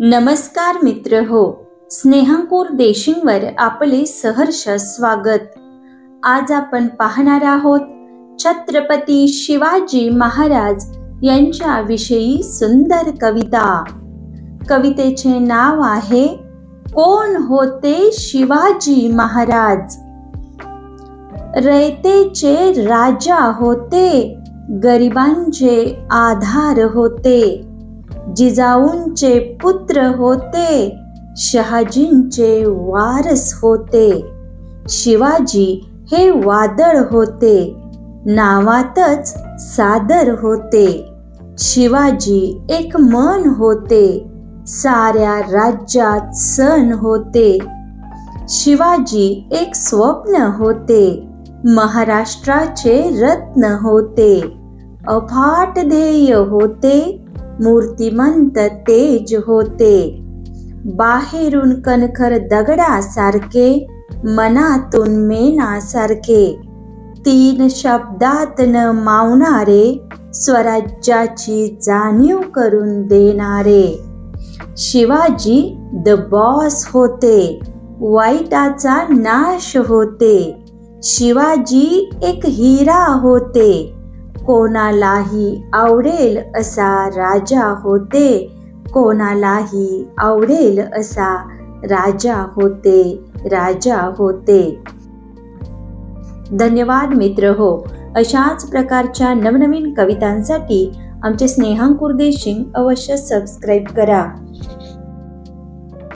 नमस्कार मित्र हो, स्नेहांकुर देशिंगवर आपले सहर्ष स्वागत। आज आपण पाहणार आहोत छत्रपती शिवाजी महाराज यांच्या विषयी सुंदर कविता। कवितेचे नाव आहे कोण होते शिवाजी महाराज। रयतेचे राजा होते, गरिबांचे आधार होते, जिजाऊंचे पुत्र होते, शहाजींचे वारस होते। शिवाजी हे वादळ होते, नावातच सादर होते। शिवाजी एक मन होते, साऱ्या राज्यात सण होते। शिवाजी एक स्वप्न होते, महाराष्ट्राचे रत्न होते। अफाट ध्येय होते, मूर्तिमंत तेज होते। बाहेरून कणखर दगडासारखे, मनातून मेणासारखे। तीन शब्दात न मावणारे, स्वराज्याची जाणीव करून देणारे। शिवाजी द बॉस होते, वाईटाचा नाश होते। शिवाजी एक हिरा होते, कोणालाही आवडेल असा राजा होते। कोणालाही आवडेल असा राजा होते। धन्यवाद मित्र हो। अशाच प्रकारच्या नवनवीन कवितांसाठी आमचे स्नेहांकुर देशिंग अवश्य सबस्क्राईब करा।